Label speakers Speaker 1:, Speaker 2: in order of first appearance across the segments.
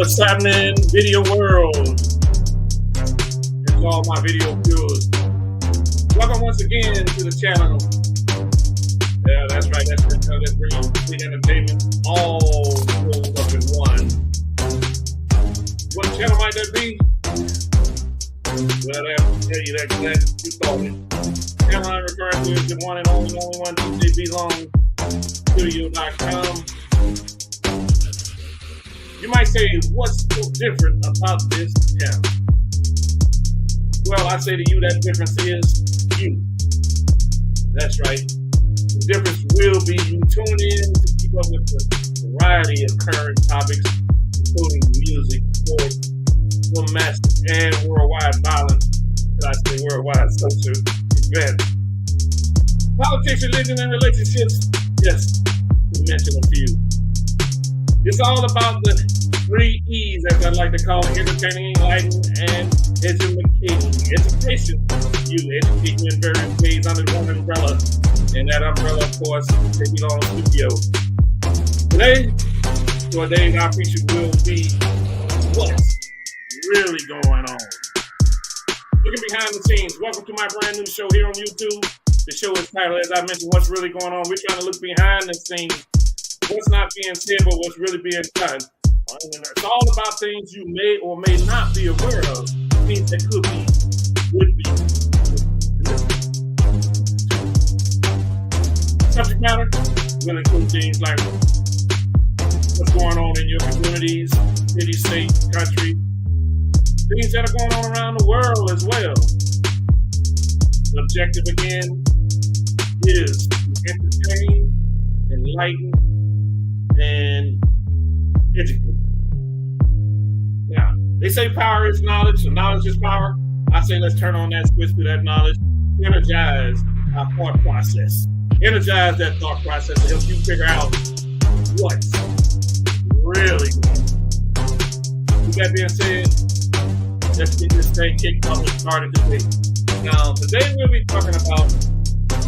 Speaker 1: What's happening, video world? And all my video viewers. Welcome once again to the channel. Yeah, that's right. That's the channel that brings complete entertainment all rolled up in one. What channel might that be? Well, I have to tell you that glad you thought it. The channel I'm referring to is the one and only one, DJBLongStudio.com. You might say, what's so different about this channel? Well, I say to you that difference is you. That's right. The difference will be you tune in to keep up with the variety of current topics, including music, sports, domestic, and worldwide violence. Should I say worldwide social events? Politics, religion, and relationships, just to mention a few. It's all about the 3 E's, as I like to call it: entertaining, enlightening, and educating. Education. You educate you in various ways under one umbrella. And that umbrella, of course, is Goin Studio. Today, our day's our feature will be what's really going on. Looking behind the scenes. Welcome to my brand new show here on YouTube. The show is titled, as I mentioned, What's Really Going On. We're trying to look behind the scenes. What's not being said, but what's really being done. It's all about things you may or may not be aware of. Things that could be, would be. Subject matter will include things like what's going on in your communities, city, state, country. Things that are going on around the world as well. The objective again is to entertain, enlighten, and educate. Now, they say power is knowledge, and knowledge is power. I say let's turn on that switch to that knowledge, energize our thought process. Energize that thought process to help you figure out what's really going on. With that being said, let's get this thing kicked off and started today. Now, today we'll be talking about,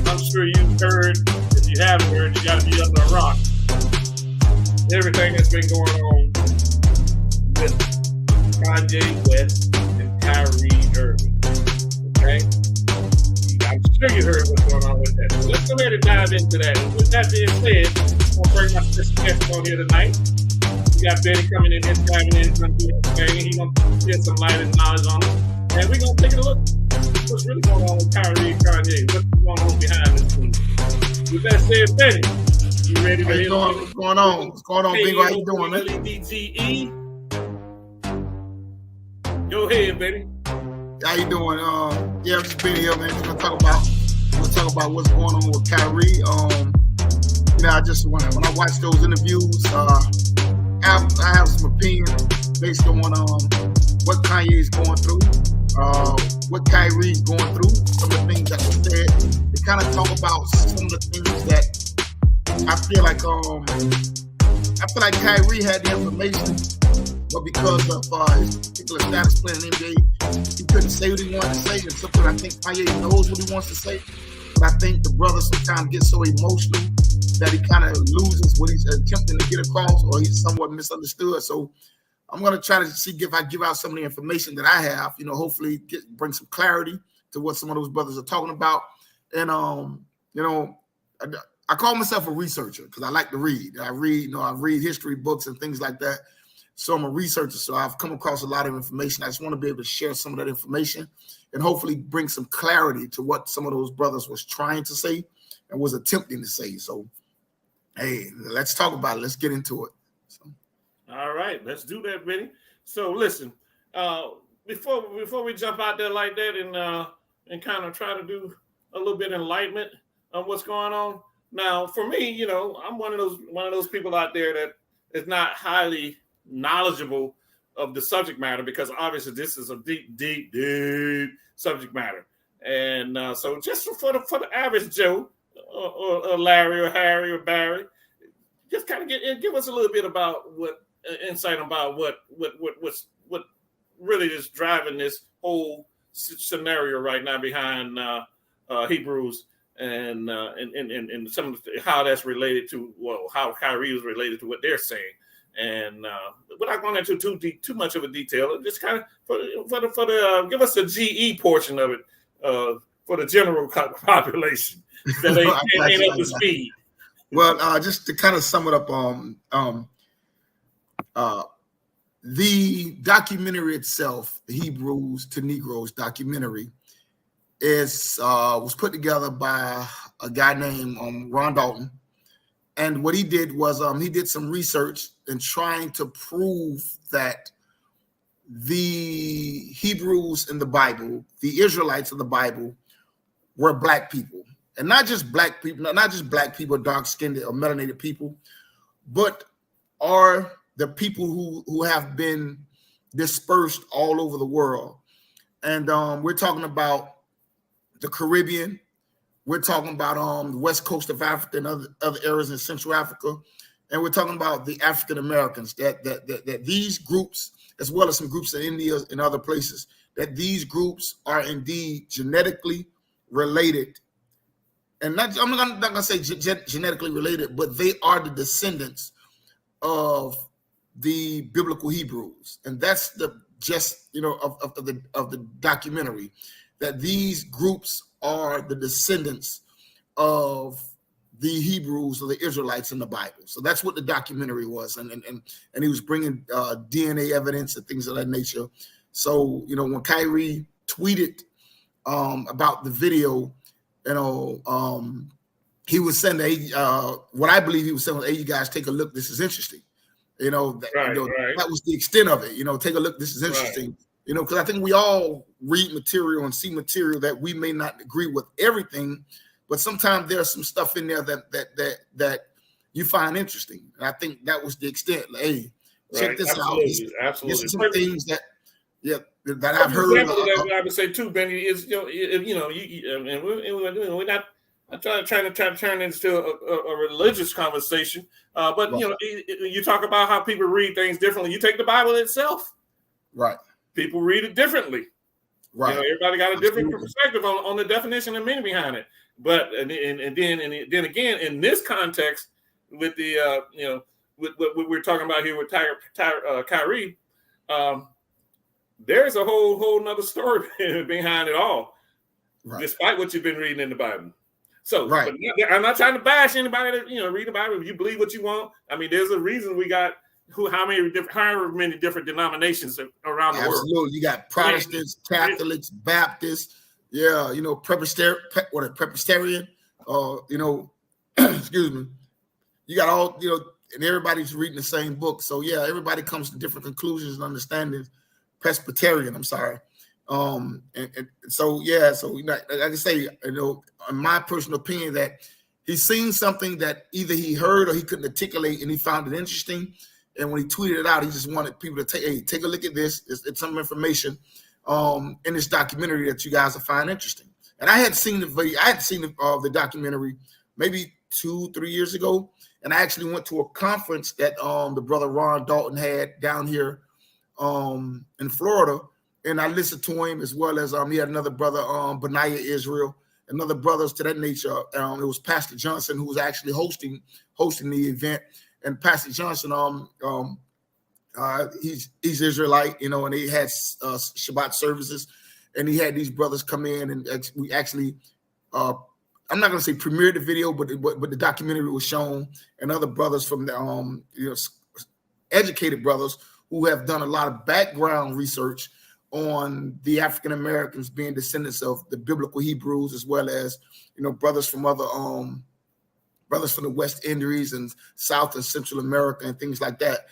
Speaker 1: I'm sure you've heard, if you haven't heard, you got to be under a rock. Everything that's been going on with Kanye West and Kyrie Irving. Okay? I'm sure you heard what's going on with that. So let's go ahead and dive into that. And with that being said, I'm going to bring my special guest on here tonight. We got Benny coming in and diving in. He's going to do his thing. He's going to shed some light and knowledge on it. And we're going to take a look at what's really going on with Kyrie and Kanye. What's going on behind this scene. With that said, Benny, you ready to hit on
Speaker 2: what's going on? What's going on, Bingo? How you doing, man?
Speaker 1: LEDGE. Go ahead, baby.
Speaker 2: How you doing? Yeah, I'm just being here, man. We're gonna talk about what's going on with Kyrie. I just when I watch those interviews, I have some opinion based on what Kanye's going through, what Kyrie's going through, some of the things that were said. They kind of talk about some of the things that I feel like Kyrie had the information, but because of his particular status playing in the NBA, he couldn't say what he wanted to say. And something I think Kanye knows what he wants to say, but I think the brother sometimes gets so emotional that he kind of loses what he's attempting to get across, or he's somewhat misunderstood. So I'm going to try to see if I give out some of the information that I have, hopefully bring some clarity to what some of those brothers are talking about. And, I call myself a researcher because I like to read. I read history books and things like that. So I'm a researcher. So I've come across a lot of information. I just want to be able to share some of that information and hopefully bring some clarity to what some of those brothers was trying to say and was attempting to say. So, hey, let's talk about it. Let's get into it. So.
Speaker 1: All right, let's do that, Benny. So listen, before we jump out there like that and kind of try to do a little bit of enlightenment on what's going on. Now, for me, I'm one of those people out there that is not highly knowledgeable of the subject matter, because obviously this is a deep subject matter. And so just for the average Joe or Larry or Harry or Barry, just kind of give us a little bit about insight about what really is driving this whole scenario right now behind Hebrews and some of how that's related to how Kyrie is related to what they're saying. And without going into too much of a detail, just kind of for the give us the GE portion of it for the general population that ain't up to speed.
Speaker 2: Well, just to kind of sum it up, the documentary itself, the Hebrews to Negroes documentary, was put together by a guy named Ron Dalton. And what he did was he did some research in trying to prove that the Hebrews in the Bible, the Israelites of the Bible, were black people. And not just black people, dark-skinned or melanated people, but are the people who have been dispersed all over the world. And we're talking about the Caribbean. We're talking about the west coast of Africa and other areas in Central Africa. And we're talking about the African Americans, that these groups, as well as some groups in India and other places, that these groups are indeed genetically related. And I'm not going to say genetically related, but they are the descendants of the biblical Hebrews. And that's the of the documentary, that these groups are the descendants of the Hebrews or the Israelites in the Bible. So that's what the documentary was. And he was bringing DNA evidence and things of that nature. So, when Kyrie tweeted about the video, he was saying that what I believe he was saying was, hey, you guys take a look. This is interesting. That was the extent of it. Take a look. This is interesting. Right. Because I think we all read material and see material that we may not agree with everything, but sometimes there's some stuff in there that you find interesting. And I think that was the extent. Like, hey, check this out.
Speaker 1: Absolutely.
Speaker 2: These are some things that I've heard.
Speaker 1: I would say too, Benny, is we're not. I'm trying to turn into a religious conversation, but right. You talk about how people read things differently. You take the Bible itself,
Speaker 2: right?
Speaker 1: People read it differently, right? Everybody got a different perspective on the definition and meaning behind it. But and then again, in this context, with the with what we're talking about here with Kyrie, there's a whole nother story behind it all, right. Despite what you've been reading in the Bible. So, right. I'm not trying to bash anybody that read the Bible. If you believe what you want, I mean, there's a reason we got how many different denominations around the world.
Speaker 2: Absolutely, you got Protestants, Catholics, Baptists, Presbyterian, excuse me. You got all and everybody's reading the same book. So yeah, everybody comes to different conclusions and understandings. Presbyterian, I'm sorry. And so like I say, in my personal opinion, that he's seen something that either he heard or he couldn't articulate, and he found it interesting. And when he tweeted it out, he just wanted people to take a look at this. It's some information in this documentary that you guys will find interesting. And I had seen the video. I had seen the documentary maybe 2-3 years ago, and I actually went to a conference that the brother Ron Dalton had down here in Florida. And I listened to him, as well as he had another brother, Benaiah Israel, and other brothers to that nature. It was Pastor Johnson who was actually hosting the event. And Pastor Johnson, he's Israelite, and he had Shabbat services, and he had these brothers come in, and we actually, I'm not going to say premiered the video, but the documentary was shown, and other brothers from the educated brothers who have done a lot of background research on the African Americans being descendants of the biblical Hebrews, as well as brothers from other brothers from the West Indies and South and Central America and things like that.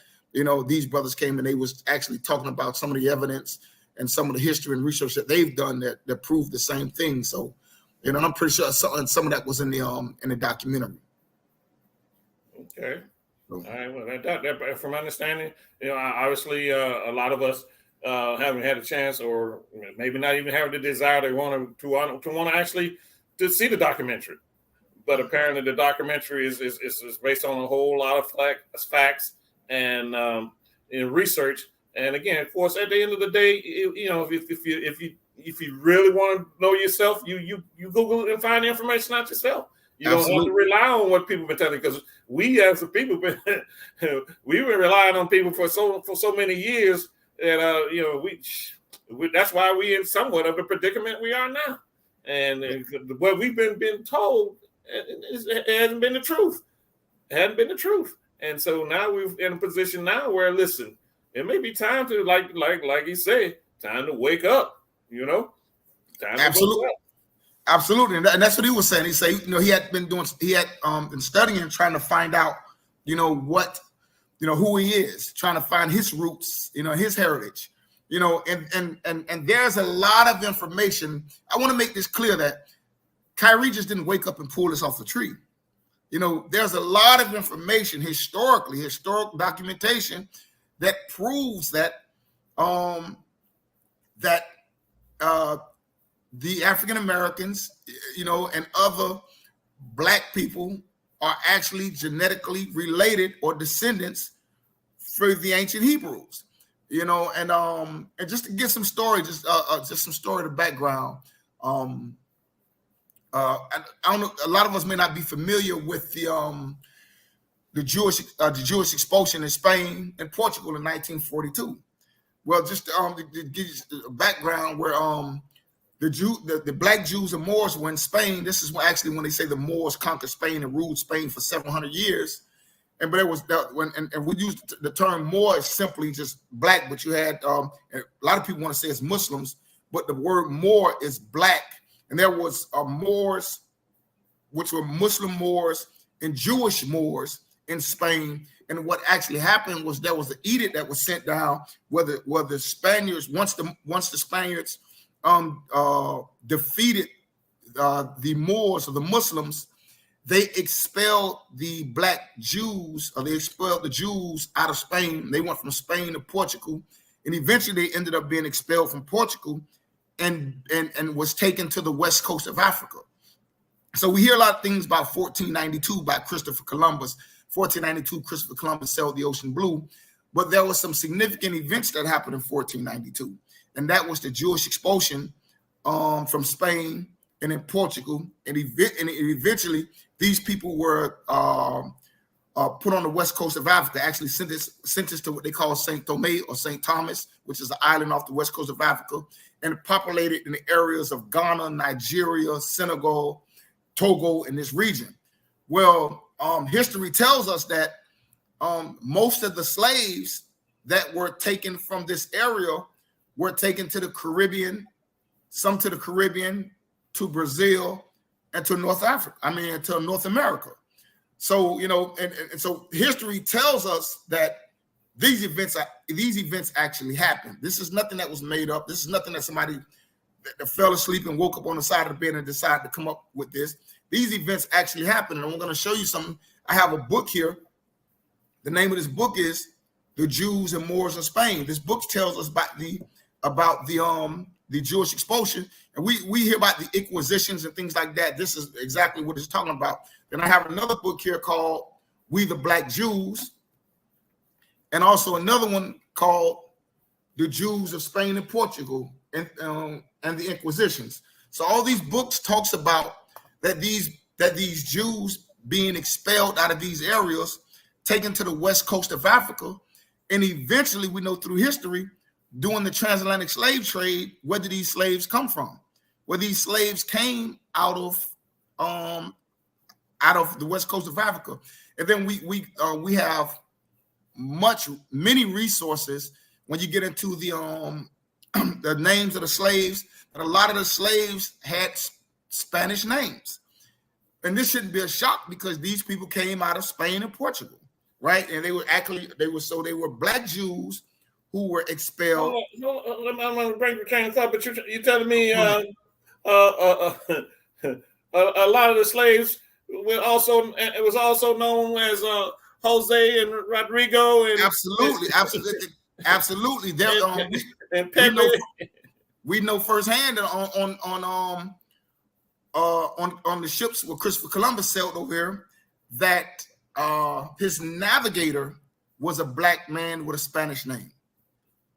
Speaker 2: These brothers came and they was actually talking about some of the evidence and some of the history and research that they've done that proved the same thing. So, I'm pretty sure some of that was in the documentary.
Speaker 1: Okay. All right. Well, that from my understanding, obviously a lot of us haven't had a chance, or maybe not even have the desire to want to actually to see the documentary. But apparently, the documentary is based on a whole lot of facts and research. And again, of course, at the end of the day, if you really want to know yourself, you Google and find the information out yourself. You don't have to rely on what people been telling, because we as the people we've been relying on people for so many years that we that's why we in somewhat of the predicament we are now. And what we've been told, it hasn't been the truth. It hasn't been the truth. And so now we're in a position now where, listen, it may be time to, like he said, time to wake up, Time
Speaker 2: Absolutely. Absolutely. And that's what he was saying. He said, he had been studying and trying to find out, who he is, trying to find his roots, his heritage, and there's a lot of information. I want to make this clear that Kyrie just didn't wake up and pull this off the tree. There's a lot of information historical documentation that proves that the African Americans, and other Black people are actually genetically related or descendants for the ancient Hebrews. And just to get some story, just some story to background. I don't know. A lot of us may not be familiar with the Jewish expulsion in Spain and Portugal in 1942. Well, just to give you a background, where the Black Jews and Moors were in Spain. This is actually when they say the Moors conquered Spain and ruled Spain for 700 years. But it was and we use the term Moor is simply just Black, but you had a lot of people want to say it's Muslims, but the word Moor is Black. And there was Moors, which were Muslim Moors and Jewish Moors in Spain. And what actually happened was there was an edict that was sent down where the Spaniards, once the Spaniards defeated the Moors or the Muslims, they expelled the Black Jews, or they expelled the Jews out of Spain. They went from Spain to Portugal, and eventually they ended up being expelled from Portugal and was taken to the west coast of Africa. So we hear a lot of things about 1492 by Christopher Columbus. 1492, Christopher Columbus sailed the ocean blue, but there was some significant events that happened in 1492, and that was the Jewish expulsion from Spain and in Portugal, and eventually these people were put on the west coast of Africa, actually sentenced to what they call Saint Thomé or Saint Thomas, which is an island off the west coast of Africa, and populated in the areas of Ghana, Nigeria, Senegal, Togo, in this region. Well, history tells us that most of the slaves that were taken from this area were taken to the Caribbean, some to the Caribbean, to Brazil, and to North America. So, and so history tells us that these events actually happened. This is nothing that was made up. This is nothing that somebody that fell asleep and woke up on the side of the bed and decided to come up with this. These events actually happened, and I'm going to show you something. I have a book here. The name of this book is "The Jews and Moors in Spain." This book tells us about the Jewish expulsion, and we hear about the Inquisitions and things like that. This is exactly what it's talking about. Then I have another book here called "We the Black Jews," and also another one called "The Jews of Spain and Portugal and the Inquisitions." So all these books talks about that these Jews being expelled out of these areas, taken to the west coast of Africa, and eventually we know through history, during the transatlantic slave trade, where did these slaves come from? Well, these slaves came out of the west coast of Africa, and then we have many resources when you get into the names of the slaves. But a lot of the slaves had Spanish names, and this shouldn't be a shock because these people came out of Spain and Portugal, right? And they were Black Jews who were expelled.
Speaker 1: I'm going to bring the Kayne up, but you're telling me a lot of the slaves were also, it was also known as Jose and Rodrigo, and
Speaker 2: absolutely. We know firsthand on the ships where Christopher Columbus sailed over here that his navigator was a Black man with a Spanish name.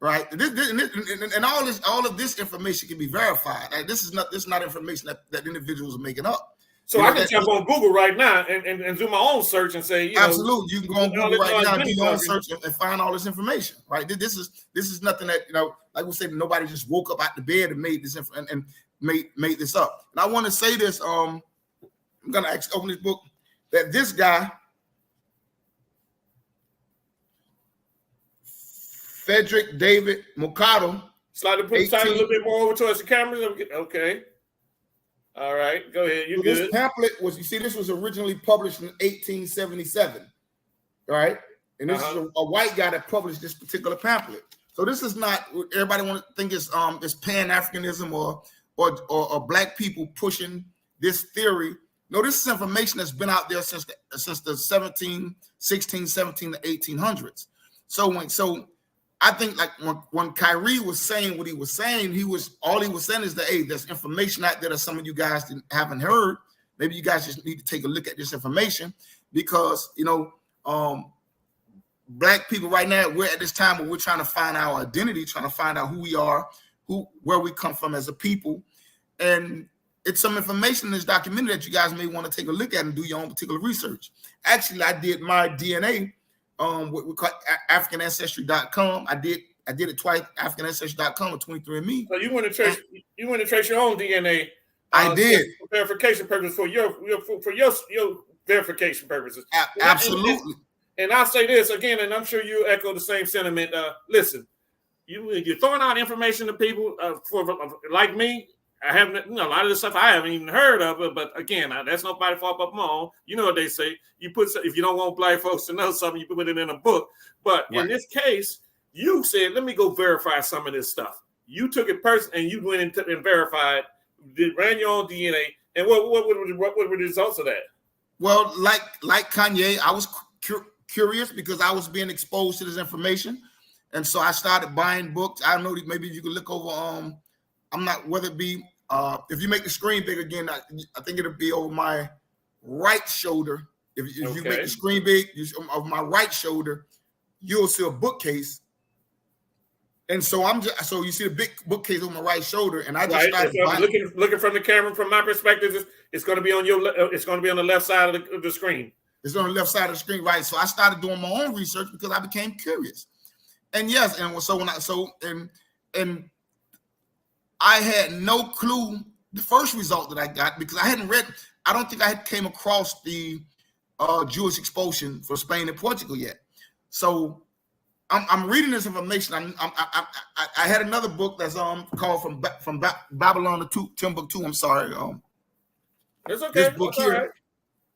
Speaker 2: Right, and all of this information can be verified. Like, this is not information that individuals are making up.
Speaker 1: So I can jump on Google right now and do my own search and say,
Speaker 2: absolutely, you can go on Google right now, do your own search and find all this information. Right? This is nothing that like we said, nobody just woke up out the bed and made this and made this up. And I want to say this. I'm gonna actually open this book. That this guy, Frederick David Mercado.
Speaker 1: Slide the title a little bit more over towards the camera. Okay. All right, go ahead. You good?
Speaker 2: This pamphlet was, this was originally published in 1877, right? And this is a white guy that published this particular pamphlet. So this is not, everybody want to think it's Pan-Africanism or black people pushing this theory. No, this is information that's been out there since the 17, 16, 17 to 1800s. So I think like when Kyrie was saying what he was saying, all he was saying is that, hey, there's information out there that some of you guys haven't heard. Maybe you guys just need to take a look at this information because, black people right now, we're at this time where we're trying to find our identity, trying to find out who we are, where we come from as a people. And it's some information in this documentary that you guys may want to take a look at and do your own particular research. Actually, I did my DNA. What we call AfricanAncestry.com. I did it twice. AfricanAncestry.com and 23andMe.
Speaker 1: So you want to trace your own DNA.
Speaker 2: I did
Speaker 1: for verification purposes for your verification purposes.
Speaker 2: Absolutely.
Speaker 1: And I'll say this again, and I'm sure you echo the same sentiment. Listen, you're throwing out information to people for like me. I haven't, a lot of the stuff I haven't even heard of it, but again, that's nobody fault but my own. You know what they say? If you don't want black folks to know something, you put it in a book. But in this cast, you said, let me go verify some of this stuff. You took it personally and you went and verified, ran your own DNA. And what were the results of that?
Speaker 2: Well, like Kanye, I was curious because I was being exposed to this information. And so I started buying books. I don't know, maybe you could look over, I'm not, whether it be, if you make the screen big again, I think it'll be over my right shoulder. If you make the screen big of my right shoulder, you'll see a bookcase. And so so you see the big bookcase on my right shoulder, and I just started
Speaker 1: looking from the camera. From my perspective, it's going to be on it's going to be on the left side of the screen.
Speaker 2: It's on the left side of the screen, right? So I started doing my own research because I became curious. And yes, and so when I had no clue the first result that I got because I hadn't read. I don't think I had came across the Jewish expulsion for Spain and Portugal yet. So I'm reading this information. I had another book that's called from Babylon to Timbuktu. I'm sorry.
Speaker 1: It's okay.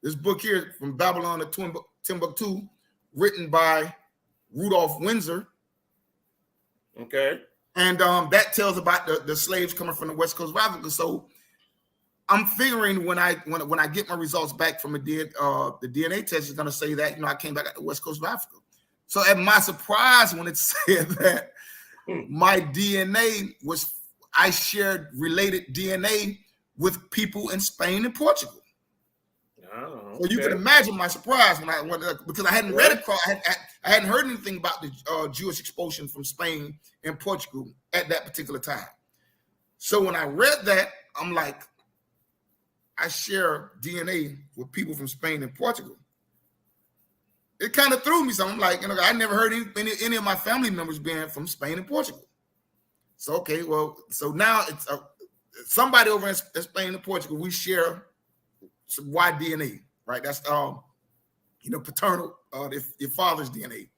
Speaker 2: This book here from Babylon to Timbuktu, written by Rudolph Windsor.
Speaker 1: Okay.
Speaker 2: And that tells about the slaves coming from the West Coast of Africa. So I'm figuring when I get my results back from the DNA test, it's going to say that I came back at the West Coast of Africa. So at my surprise, when it said that my DNA I shared related DNA with people in Spain and Portugal.
Speaker 1: Oh, okay.
Speaker 2: So you can imagine my surprise because I hadn't read across. I hadn't heard anything about the Jewish expulsion from Spain and Portugal at that particular time. So when I read that, I'm like, I share DNA with people from Spain and Portugal. It kind of threw me something. I'm like, I never heard any of my family members being from Spain and Portugal. So, okay, well, so now it's somebody over in Spain and Portugal, we share some Y DNA, right? That's, paternal, your father's DNA.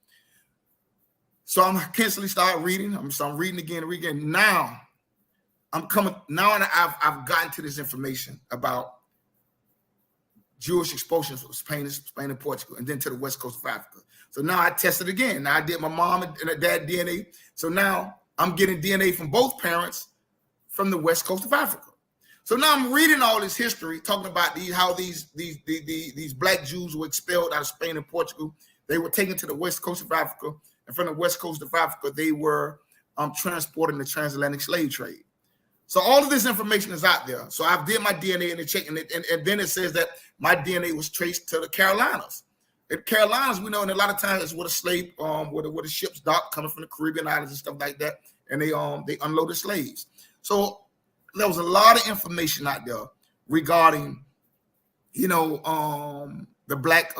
Speaker 2: So I'm constantly start reading. I'm reading again and again. Now and I've gotten to this information about Jewish expulsion from Spain and Portugal, and then to the West Coast of Africa. So now I tested again. Now I did my mom and dad DNA. So now I'm getting DNA from both parents from the West Coast of Africa. So now I'm reading all this history, talking about how these black Jews were expelled out of Spain and Portugal. They were taken to the West Coast of Africa, and from the West Coast of Africa, they were transported in the transatlantic slave trade. So all of this information is out there. So I did my DNA and checking it, and then it says that my DNA was traced to the Carolinas. In Carolinas, we know, and a lot of times it's where the slave, where the ships dock coming from the Caribbean islands and stuff like that, and they unloaded slaves. So there was a lot of information out there regarding you know, the black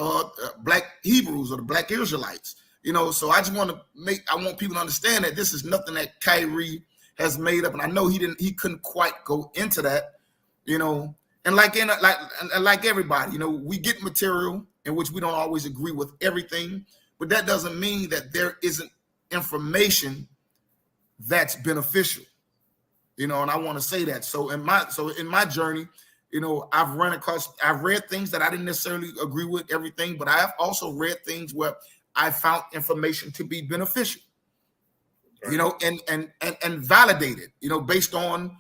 Speaker 2: Hebrews or the black Israelites. You know, so I want people to understand that this is nothing that Kyrie has made up, and I know he couldn't quite go into that, you know. And like everybody, you know, we get material in which we don't always agree with everything, but that doesn't mean that there isn't information that's beneficial, you know. And I want to say that. So in my journey, you know, I've read things that I didn't necessarily agree with everything, but I have also read things where I found information to be beneficial, you know, and validated, you know, based on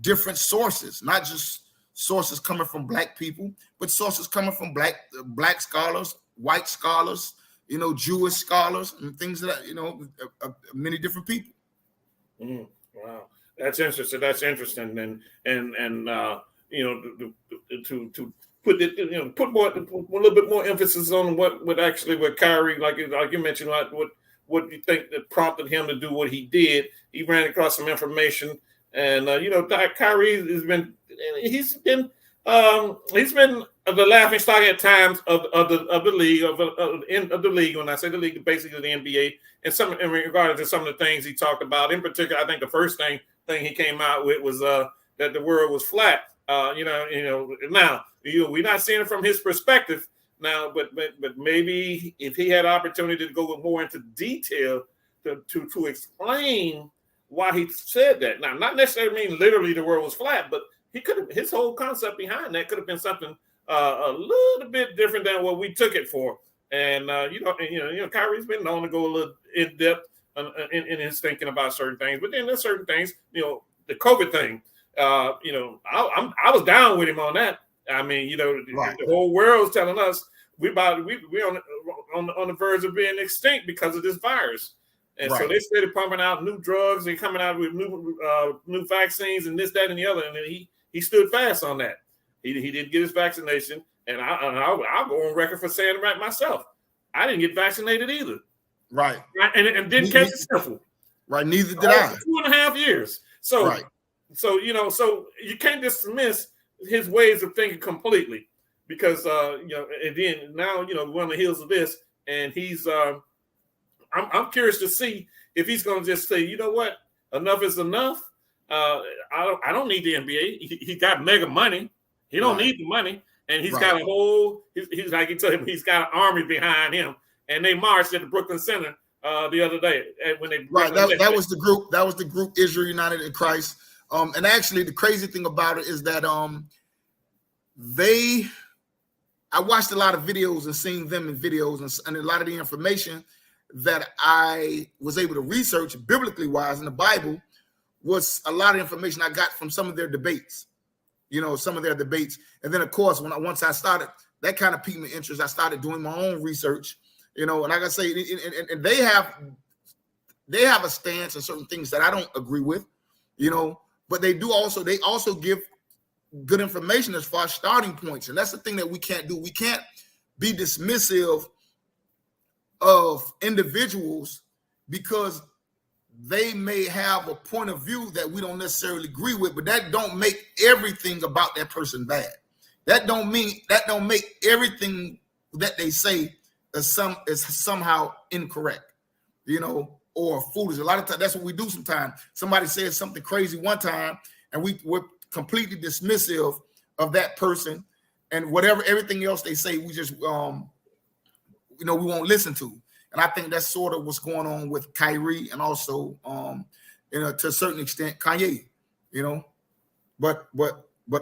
Speaker 2: different sources, not just sources coming from black people, but sources coming from black scholars, white scholars, you know, Jewish scholars, and things that, you know, many different people.
Speaker 1: Wow, that's interesting. That's interesting, and you know, to put it, you know, put a little bit more emphasis on what Kyrie, like you mentioned, what you think that prompted him to do what he did. He ran across some information, and you know, Kyrie he's been the laughing stock at times of the league. When I say the league, basically the NBA, and some in regard to some of the things he talked about. In particular, I think the first thing he came out with was that the world was flat. You know. Now, you know, we're not seeing it from his perspective now, but maybe if he had opportunity to go more into detail to explain why he said that. Now, not necessarily mean literally the world was flat, but his whole concept behind that could have been something a little bit different than what we took it for. And you know, Kyrie's been known to go a little in depth in his thinking about certain things, but then there's certain things, you know, the COVID thing. You know, I was down with him on that. I mean, you know, right. The whole world's telling us we're on the verge of being extinct because of this virus. And right. So they started pumping out new drugs and coming out with new vaccines and this, that, and the other. And then he stood fast on that. He didn't get his vaccination, and I'll go on record for saying it right myself. I didn't get vaccinated either.
Speaker 2: Right.
Speaker 1: And didn't catch it simple.
Speaker 2: Right. Neither did I.
Speaker 1: 2.5 years. So right. So you know, so you can't dismiss his ways of thinking completely, because you know, and then now, you know, we're on the heels of this, and he's I'm curious to see if he's going to just say, you know what, enough is enough. I don't need the NBA. He got mega money. He don't need the money, and he's got a whole. He's like, he told him he's got an army behind him, and they marched at the Brooklyn Center the other day when they
Speaker 2: that was the group. That was the group Israel United in Christ. And actually, the crazy thing about it is that I watched a lot of videos and seen them in videos, and a lot of the information that I was able to research biblically wise in the Bible was a lot of information I got from some of their debates, you know, And then, of course, once I started, that kind of piqued my interest. I started doing my own research, you know, and like I say, and they have a stance on certain things that I don't agree with, you know, but they also give good information as far as starting points. And that's the thing that we can't do. We can't be dismissive of individuals because they may have a point of view that we don't necessarily agree with, but that don't make everything about that person bad. That don't make everything that they say is somehow incorrect, you know, or foolish. A lot of times that's what we do sometimes. Somebody says something crazy one time and we're completely dismissive of that person, and everything else they say, we just you know, we won't listen to. And I think that's sort of what's going on with Kyrie, and also you know, to a certain extent Kanye, you know. But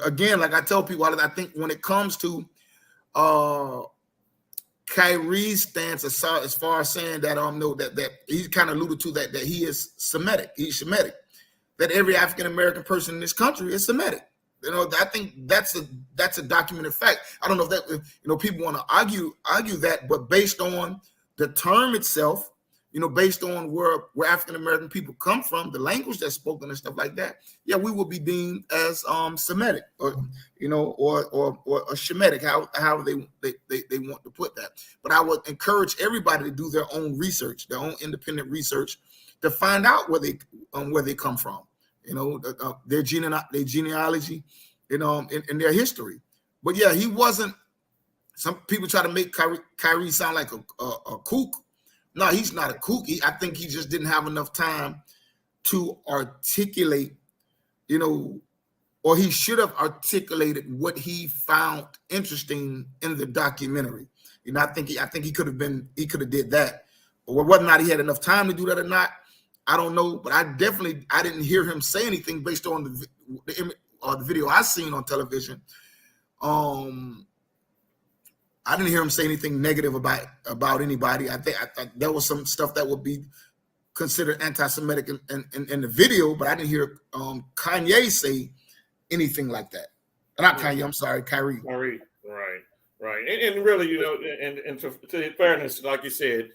Speaker 2: again, like I tell people, I think when it comes to Kyrie's stance as far as saying that that he kind of alluded to that he is Semitic, he's Semitic, that every African American person in this country is Semitic. You know, I think that's a documented fact. I don't know if that, you know, people want to argue that, but based on the term itself, you know, based on where African American people come from, the language that's spoken and stuff like that, yeah, we will be deemed as Semitic, or you know, or a Shemitic, however they want to put that. But I would encourage everybody to do their own research, their own independent research, to find out where they come from, you know, their genealogy, you know, in their history. But yeah, he wasn't. Some people try to make Kyrie sound like a kook. No, he's not a kook. I think he just didn't have enough time to articulate, or he should have articulated what he found interesting in the documentary. I think he could have did that. But whether or not he had enough time to do that or not, I don't know. But I didn't hear him say anything based on the video I seen on television. I didn't hear him say anything negative about anybody. I think there was some stuff that would be considered anti-Semitic in the video, but I didn't hear Kanye say anything like that. Not Kanye, I'm sorry, Kyrie.
Speaker 1: Kyrie, right. And really, and to his fairness, like you said,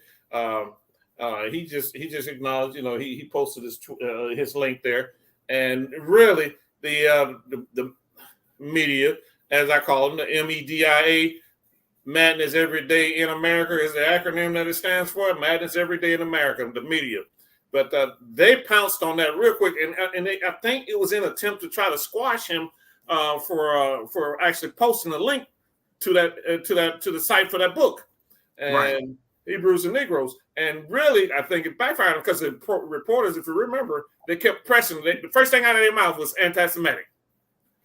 Speaker 1: he just acknowledged, he posted his link there, and really the media, as I call them, the MEDIA. Madness Every Day in America is the acronym that it stands for. Madness Every Day in America, the media. But they pounced on that real quick, and I think it was in an attempt to try to squash him for actually posting a link to the site for that book, and
Speaker 2: right.
Speaker 1: Hebrews and Negroes. And really, I think it backfired because the reporters, if you remember, they kept pressing. The first thing out of their mouth was anti-Semitic.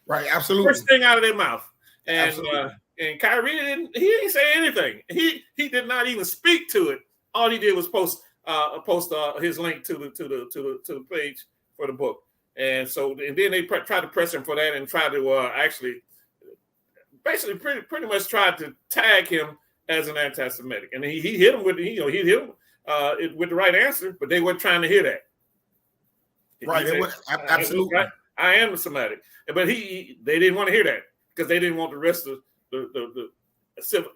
Speaker 2: Right, absolutely.
Speaker 1: First thing out of their mouth, and Kyrie didn't say anything. He did not even speak to it. All he did was post his link to the page for the book. And then they tried to press him for that and try to actually basically pretty much tried to tag him as an anti-Semitic. And he hit him with with the right answer, but they weren't trying to hear that.
Speaker 2: Right, absolutely.
Speaker 1: I am a Semitic, but they didn't want to hear that because they didn't want the rest of the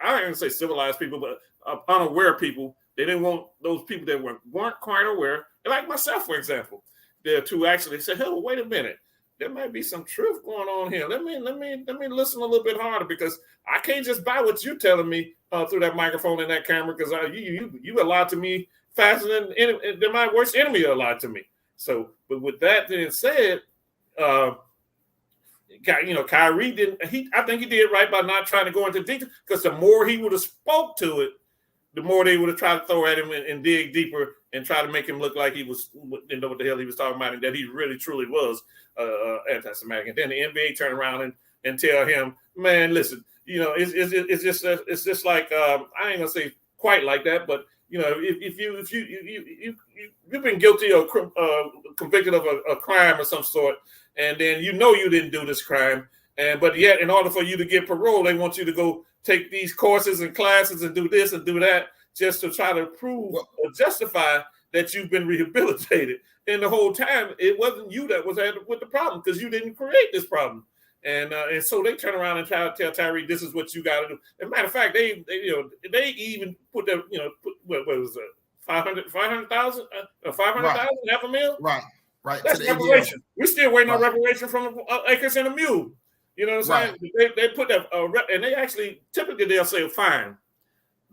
Speaker 1: I don't even say civilized people, but unaware people. They didn't want those people that weren't quite aware, like myself, for example, to actually say, "Hey, well, wait a minute, there might be some truth going on here. Let me listen a little bit harder because I can't just buy what you're telling me through that microphone and that camera because you lied to me faster than my worst enemy lied to me." So, but with that being said, Kyrie didn't. I think he did right by not trying to go into detail because the more he would have spoke to it, the more they would have tried to throw at him and dig deeper and try to make him look like he didn't know what the hell he was talking about and that he really truly was anti-Semitic. And then the NBA turn around and tell him, "Man, listen, it's just like I ain't gonna say quite like that, but if you've been guilty or convicted of a crime of some sort." And then you didn't do this crime, but yet in order for you to get parole, they want you to go take these courses and classes and do this and do that just to try to prove or justify that you've been rehabilitated. And the whole time, it wasn't you that was with the problem because you didn't create this problem. And so they turn around and try to tell Tyree, "This is what you got to do." As a matter of fact, they even put that what was it, 500,000, 500,000,
Speaker 2: Right.
Speaker 1: That's reparation. We're still waiting on reparation from Acres and a Mule. You know what I'm saying? They put that, and they actually typically they'll say fine.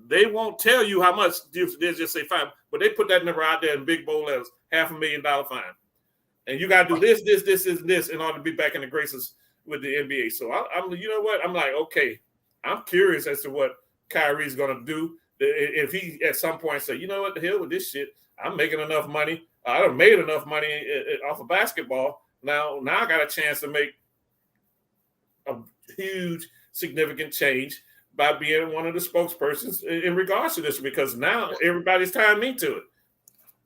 Speaker 1: They won't tell you how much. They'll just say fine, but they put that number out there in big bold letters: $500,000 fine, and you got to do this in order to be back in the graces with the NBA. So I'm I'm like, okay, I'm curious as to what Kyrie's gonna do if he at some point say, "You know what, the hell with this shit. I'm making enough money. I done made enough money off of basketball. Now I got a chance to make a huge, significant change by being one of the spokespersons in regards to this because now everybody's tying me to it."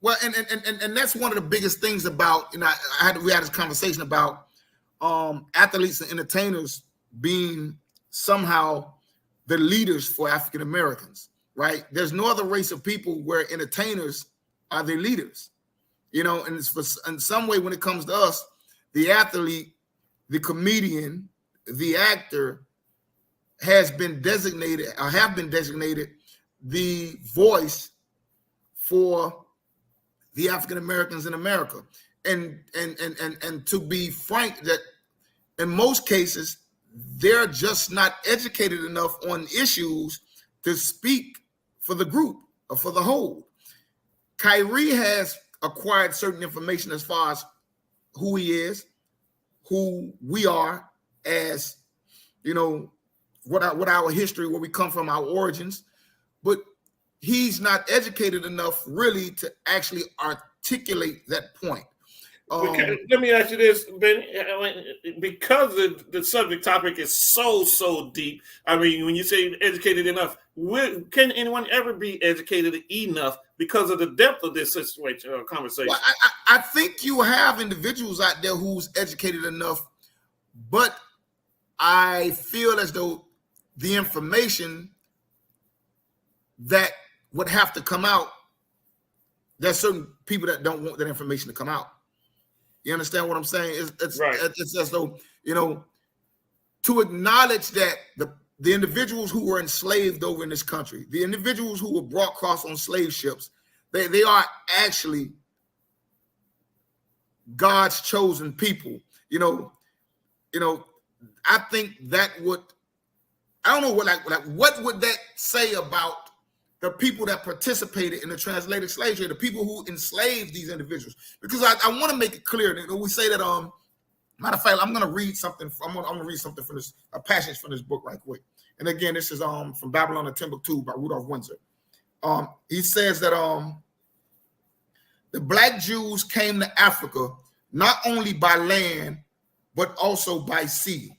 Speaker 2: Well, and that's one of the biggest things about, we had this conversation about athletes and entertainers being somehow the leaders for African Americans, right? There's no other race of people where entertainers are their leaders. And it's in some way when it comes to us, the athlete, the comedian, the actor have been designated the voice for the African Americans in America. And to be frank, that in most cases, they're just not educated enough on issues to speak for the group or for the whole. Kyrie has acquired certain information as far as who he is, who we are as, what our history, where we come from, our origins, but he's not educated enough really to actually articulate that point.
Speaker 1: Let me ask you this, Ben, because the subject topic is so deep. I mean, when you say educated enough, can anyone ever be educated enough because of the depth of this situation or conversation?
Speaker 2: Well, I think you have individuals out there who's educated enough, but I feel as though the information that would have to come out, there's certain people that don't want that information to come out. You understand what I'm saying? It's
Speaker 1: right.
Speaker 2: It's as though, to acknowledge that the individuals who were enslaved over in this country, the individuals who were brought across on slave ships, they are actually God's chosen people. I think that would, I don't know what would that say about the people that participated in the translated slave trade, the people who enslaved these individuals? Because I want to make it clear that we say that, matter of fact, I'm going to read something. I'm going to read something from this, a passage from this book right quick. And again, this is from Babylon to Timbuktu by Rudolph Windsor. He says that the Black Jews came to Africa not only by land, but also by sea.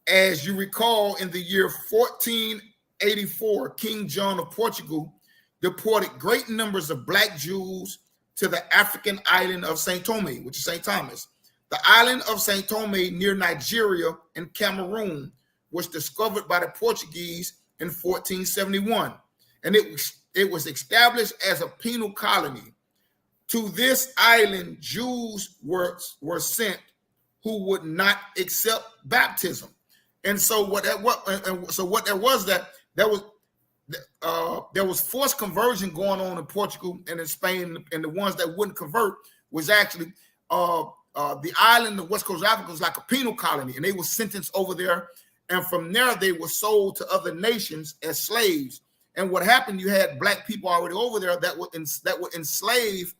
Speaker 2: As you recall, in the year 1484, King John of Portugal deported great numbers of Black Jews to the African island of St. Thome, which is St. Thomas. The island of St. Thome near Nigeria and Cameroon was discovered by the Portuguese in 1471, and it was established as a penal colony. To this island, Jews were sent who would not accept baptism. And so there was forced conversion going on in Portugal and in Spain, and the ones that wouldn't convert was actually the island of West Coast Africa was like a penal colony, and they were sentenced over there. And from there, they were sold to other nations as slaves. And what happened, you had Black people already over there that would enslave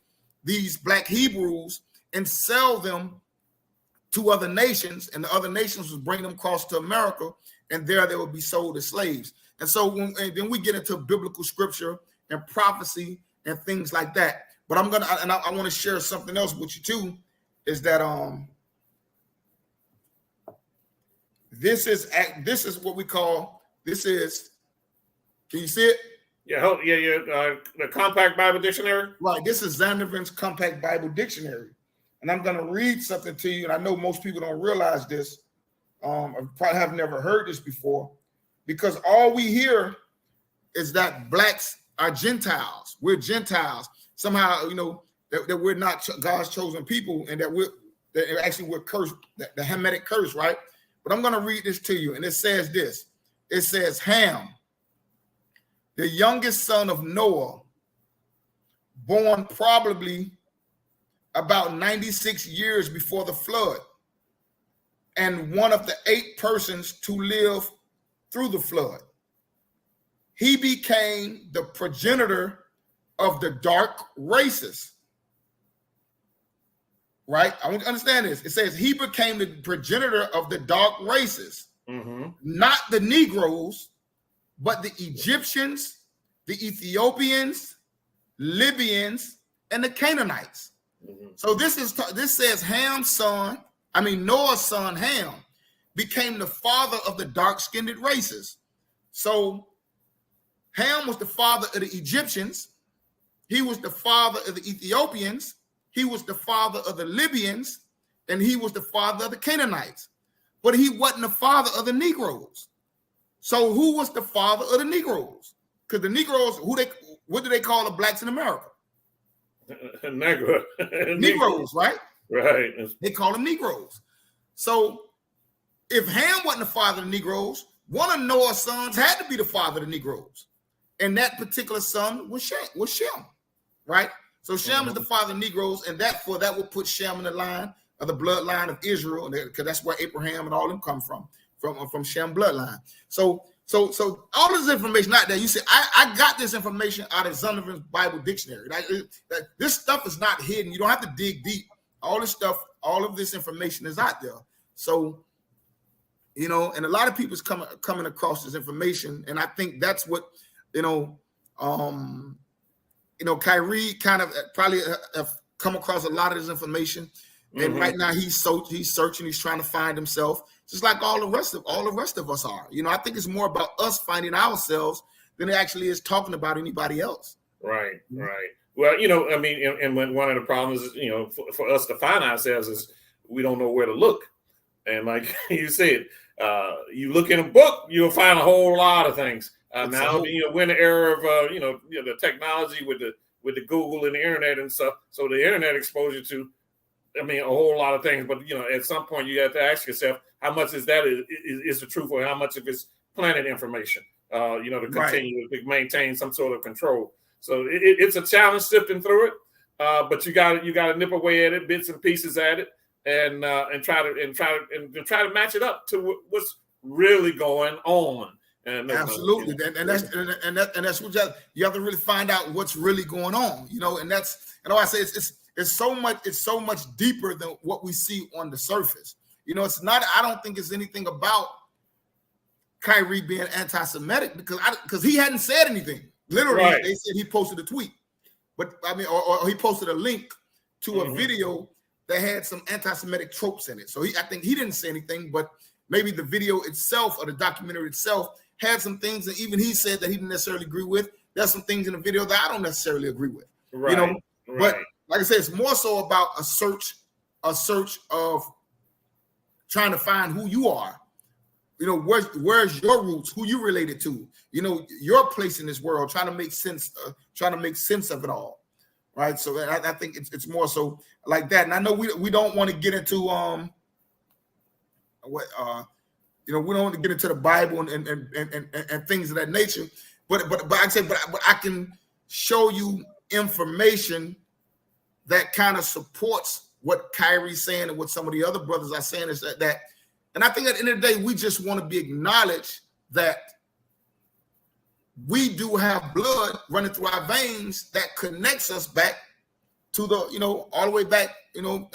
Speaker 2: these Black Hebrews and sell them to other nations, and the other nations would bring them across to America, and there they would be sold as slaves. And so then we get into biblical scripture and prophecy and things like that. But I want to share something else with you too, is that this is what we call, can you see it?
Speaker 1: Yeah, the Compact Bible Dictionary.
Speaker 2: Right, this is Zondervan's Compact Bible Dictionary. And I'm going to read something to you, and I know most people don't realize this. I probably have never heard this before, because all we hear is that Blacks are Gentiles. We're Gentiles. Somehow, that we're not God's chosen people, and that we're cursed, the Hamitic curse, right? But I'm going to read this to you, and it says this. It says, Ham, the youngest son of Noah, born probably about 96 years before the flood, and one of the 8 persons to live through the flood. He became the progenitor of the dark races. Right? I want you to understand this. It says he became the progenitor of the dark races, not the Negroes, but the Egyptians, the Ethiopians, Libyans, and the Canaanites. So this says Noah's son Ham became the father of the dark-skinned races. So Ham was the father of the Egyptians. He was the father of the Ethiopians. He was the father of the Libyans, and he was the father of the Canaanites. But he wasn't the father of the Negroes. So who was the father of the Negroes? Because the Negroes, what do they call the Blacks in America? Negroes, right?
Speaker 1: Right.
Speaker 2: They call them Negroes. So if Ham wasn't the father of the Negroes, one of Noah's sons had to be the father of the Negroes. And that particular son was Shem, right? So Shem is the father of Negroes, and that would put Shem in the line of the bloodline of Israel, because that's where Abraham and all them come from Shem bloodline. So all this information out there, you see, I got this information out of Zondervan's Bible Dictionary. This stuff is not hidden. You don't have to dig deep. All this stuff, all of this information is out there. So, you know, and a lot of people's coming across this information, and I think that's what, Kyrie kind of probably have come across a lot of this information, and right now he's searching, he's trying to find himself, just like all the rest of us are. You know, I think it's more about us finding ourselves than it actually is talking about anybody else.
Speaker 1: Right, right. Well, you know, I mean, and when one of the problems is, you know, for us to find ourselves is we don't know where to look. And like you said, you look in a book, you'll find a whole lot of things. Now, we're in the era of, the technology with the Google and the internet and stuff. So the internet exposure to, I mean, a whole lot of things. But, you know, at some point you have to ask yourself, how much is that is the truth, or how much of it's planted information, to continue to maintain some sort of control. So it's a challenge sifting through it, but you got to nip away at it, bits and pieces at it, and try to match it up to what's really going on. And
Speaker 2: absolutely, and that's what you have to really find out what's really going on, you know. And that's, I say it's so much deeper than what we see on the surface. You know, it's not. I don't think it's anything about Kyrie being anti-Semitic because he hadn't said anything. Literally, They said he posted a tweet, but I mean, or he posted a link to a video that had some anti-Semitic tropes in it. So I think he didn't say anything, but maybe the video itself or the documentary itself had some things that even he said that he didn't necessarily agree with. There's some things in the video that I don't necessarily agree with. Right. You know, but like I said, it's more so about a search of trying to find who you are. You know, where's your roots, who you related to, you know, your place in this world, trying to make sense of it all. Right. So I think it's more so like that. And I know we don't want to get into we don't want to get into the Bible and things of that nature. But I say, but I can show you information that kind of supports what Kyrie's saying and what some of the other brothers are saying is that. And I think at the end of the day, we just want to be acknowledged that we do have blood running through our veins that connects us back to the, you know, all the way back, you know,